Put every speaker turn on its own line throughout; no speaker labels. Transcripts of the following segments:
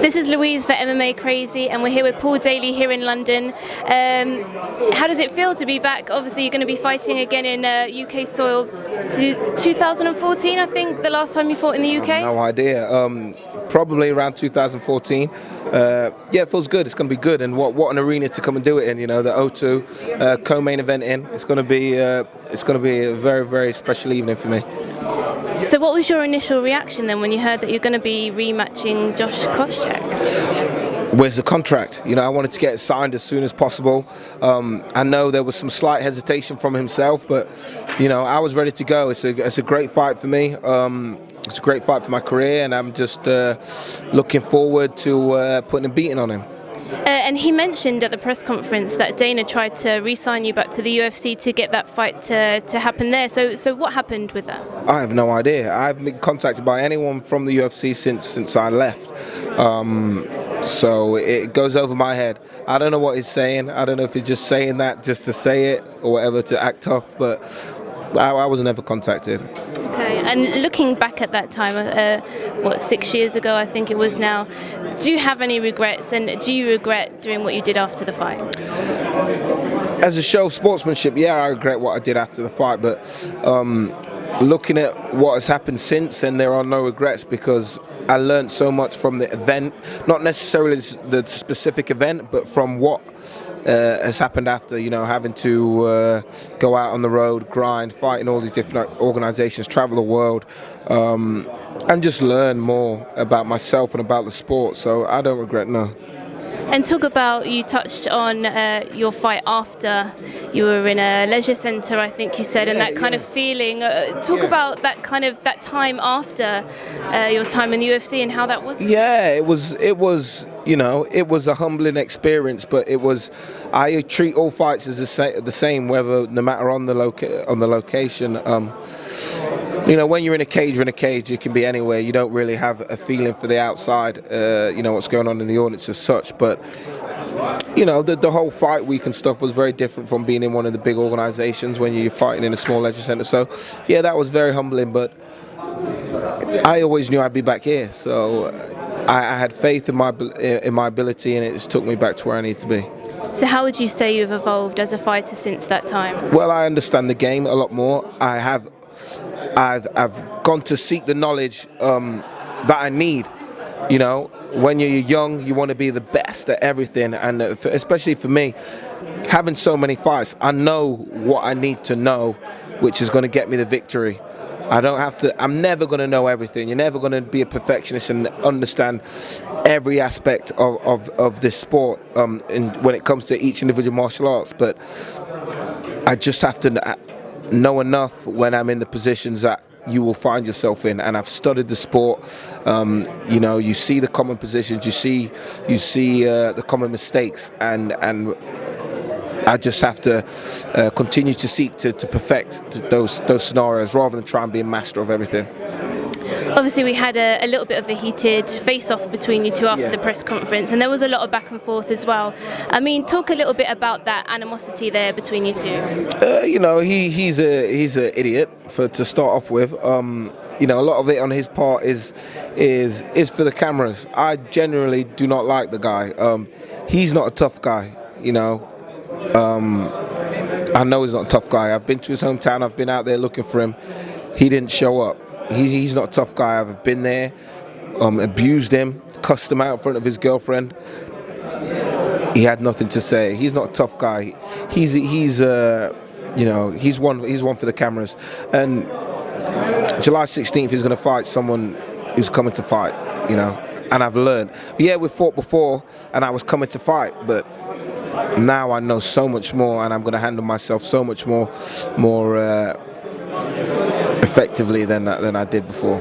This is Louise for MMA Crazy, and we're here with Paul Daley here in London. How does it feel to be back? Obviously, you're going to be fighting again in UK soil. 2014, I think, the last time you fought in the UK?
No idea. Probably around 2014. Yeah, it feels good. It's going to be good, and what an arena to come and do it in. You know, the O2 co-main event in. It's going to be a very, very special evening for me.
So what was your initial reaction then when you heard that you're going to be rematching Josh Koscheck?
Where's the contract? You know, I wanted to get it signed as soon as possible. I know there was some slight hesitation from himself, but you know, I was ready to go. It's a great fight for me. It's a great fight for my career, and I'm just looking forward to putting a beating on him.
And he mentioned at the press conference that Dana tried to re-sign you back to the UFC to get that fight to happen there. So what happened with that?
I have no idea. I haven't been contacted by anyone from the UFC since I left. So it goes over my head. I don't know what he's saying. I don't know if he's just saying that just to say it or whatever, to act tough, but I was never contacted.
Okay, and looking back at that time, 6 years ago I think it was now, do you have any regrets, and do you regret doing what you did after the fight?
As a show of sportsmanship, yeah, I regret what I did after the fight, but looking at what has happened since, and there are no regrets, because I learned so much from the event, not necessarily the specific event, but from what has happened after, you know, having to go out on the road, grind, fight in all these different organizations, travel the world, and just learn more about myself and about the sport. So I don't regret, no.
And talk about, you touched on your fight after you were in a leisure centre, I think you said, and that kind of feeling. Talk about that time after your time in the UFC and how that was.
Yeah, it was, you know, it was a humbling experience, but I treat all fights as the same, whether, no matter on the location. You know, when you're in a cage, you can be anywhere. You don't really have a feeling for the outside, you know, what's going on in the audience as such. But, you know, the whole fight week and stuff was very different from being in one of the big organizations when you're fighting in a small leisure center. So, yeah, that was very humbling. But I always knew I'd be back here. So I had faith in my ability, and it just took me back to where I need to be.
So how would you say you've evolved as a fighter since that time?
Well, I understand the game a lot more. I've gone to seek the knowledge that I need. You know, when you're young, you want to be the best at everything, and especially for me, having so many fights, I know what I need to know, which is going to get me the victory. I'm never going to know everything. You're never going to be a perfectionist and understand every aspect of this sport when it comes to each individual martial arts, but I just have to know enough when I'm in the positions that you will find yourself in, and I've studied the sport. You know, you see the common positions, you see the common mistakes, and I just have to continue to seek to perfect those scenarios rather than try and be a master of everything.
Obviously, we had a little bit of a heated face-off between you two after the press conference, and there was a lot of back and forth as well. I mean, talk a little bit about that animosity there between you two.
You know, he's an idiot to start off with. You know, a lot of it on his part is for the cameras. I generally do not like the guy. He's not a tough guy. You know, I know he's not a tough guy. I've been to his hometown. I've been out there looking for him. He didn't show up. He's not a tough guy. I've been there, abused him, cussed him out in front of his girlfriend. He had nothing to say. He's not a tough guy. He's you know, he's one for the cameras. And July 16th he's going to fight someone who's coming to fight. You know, and I've learned. Yeah, we fought before, and I was coming to fight, but now I know so much more, and I'm going to handle myself so much more effectively than I did before.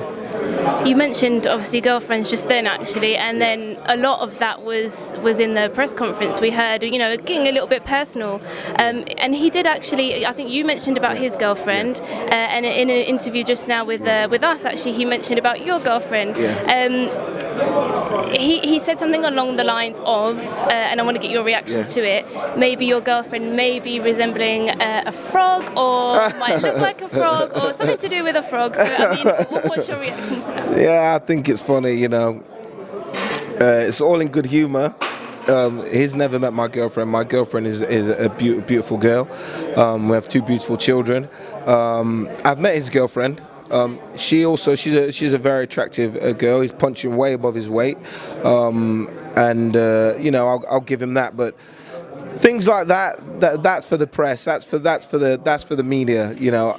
You mentioned obviously girlfriends just then, actually, and then a lot of that was in the press conference. We heard, you know, getting a little bit personal, and he did actually. I think you mentioned about his girlfriend, and in an interview just now with us, actually, he mentioned about your girlfriend. He said something along the lines of, and I want to get your reaction to it. Maybe your girlfriend may be resembling a frog, or might look like a frog, or something to do with a frog. So, I mean, what's your reaction to that?
Yeah, I think it's funny, you know. It's all in good humor. He's never met my girlfriend. My girlfriend is a beautiful girl. We have 2 beautiful children. I've met his girlfriend. She's a very attractive girl. He's punching way above his weight, and you know, I'll give him that. But things like that's for the press. That's for the media. You know,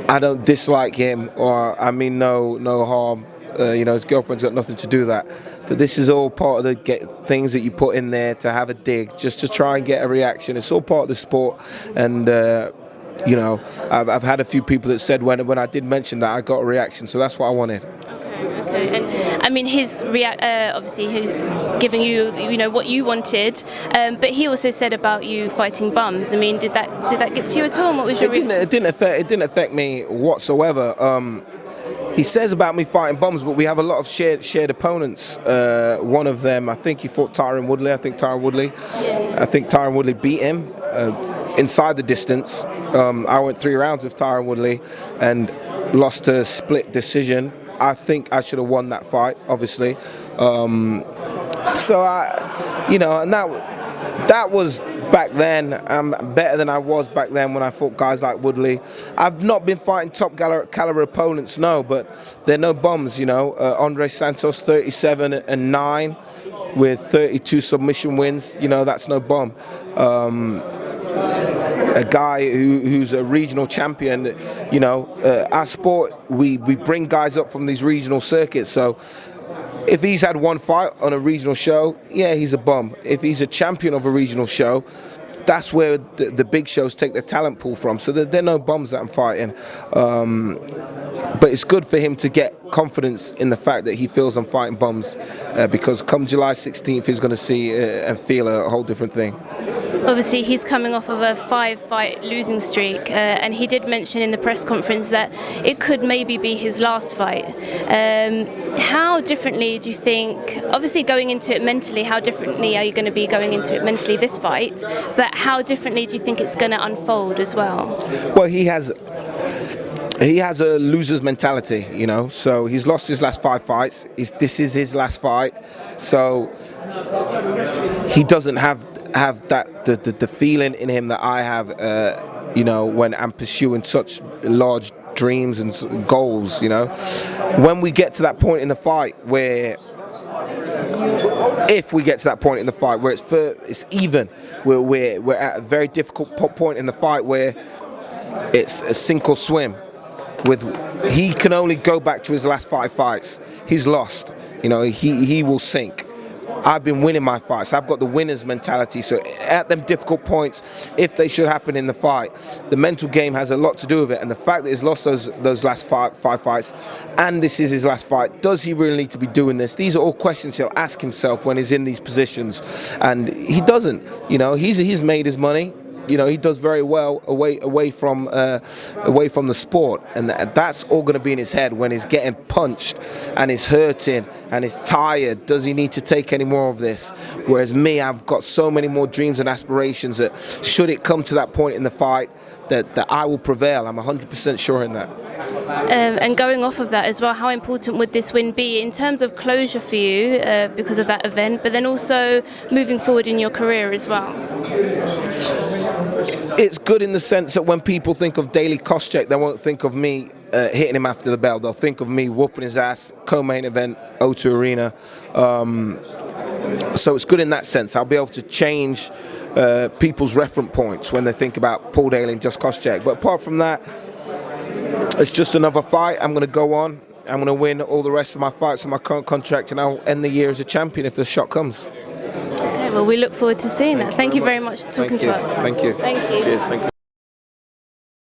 I don't dislike him, or I mean no harm. You know, his girlfriend's got nothing to do with that. But this is all part of the things that you put in there to have a dig, just to try and get a reaction. It's all part of the sport, and you know, I've had a few people that said when I did mention that, I got a reaction, so that's what I wanted.
Okay. And I mean, his obviously giving you know what you wanted, but he also said about you fighting bums. I mean, did that get to you at all? And what was your reaction?
It didn't affect me whatsoever. He says about me fighting bums, but we have a lot of shared opponents. One of them, I think he fought Tyron Woodley. I think Tyron Woodley beat him inside the distance. I went 3 rounds with Tyron Woodley and lost a split decision. I think I should have won that fight, obviously. So you know, and that was back then. I'm better than I was back then when I fought guys like Woodley. I've not been fighting top caliber opponents, no, but they're no bums, you know. Andre Santos, 37-9 with 32 submission wins. You know, that's no bum. A guy who's a regional champion. You know, our sport, we bring guys up from these regional circuits. So if he's had 1 fight on a regional show, yeah, he's a bum. If he's a champion of a regional show, that's where the big shows take their talent pool from. So they're no bums that I'm fighting. But it's good for him to get confidence in the fact that he feels I'm fighting bums, because come July 16th, he's going to see and feel a whole different thing.
Obviously, he's coming off of a 5-fight losing streak, and he did mention in the press conference that it could maybe be his last fight. How differently do you think, obviously going into it mentally, how differently are you going to be going into it mentally this fight, but how differently do you think it's going to unfold as well?
Well, he has a loser's mentality, you know, so he's lost his last 5 fights. This is his last fight, so he doesn't have that the feeling in him that I have, you know, when I'm pursuing such large dreams and goals. You know, when we get to that point in the fight where, if we get to that point in the fight where it's even, we're at a very difficult point in the fight where it's a sink or swim. He can only go back to his last 5 fights. He's lost. You know, he will sink. I've been winning my fights. I've got the winner's mentality. So at them difficult points, if they should happen in the fight, the mental game has a lot to do with it. And the fact that he's lost those last five fights, and this is his last fight, does he really need to be doing this? These are all questions he'll ask himself when he's in these positions, and he doesn't. You know, he's made his money. You know, he does very well away from the sport, and that's all going to be in his head when he's getting punched and he's hurting and he's tired. Does he need to take any more of this? Whereas me, I've got so many more dreams and aspirations that should it come to that point in the fight, that I will prevail. I'm 100% sure in that.
And going off of that as well, how important would this win be in terms of closure for you because of that event, but then also moving forward in your career as well?
It's good in the sense that when people think of Daley Koscheck, they won't think of me hitting him after the bell. They'll think of me whooping his ass, co-main event, O2 Arena. So it's good in that sense. I'll be able to change people's reference points when they think about Paul Daley and Josh Koscheck. But apart from that, it's just another fight. I'm going to go on. I'm going to win all the rest of my fights in my current contract, and I'll end the year as a champion if the shot comes.
Okay, well, we look forward to seeing that. Thank you very much for talking to us.
Thank you.
Thank you.
Cheers. Thank you.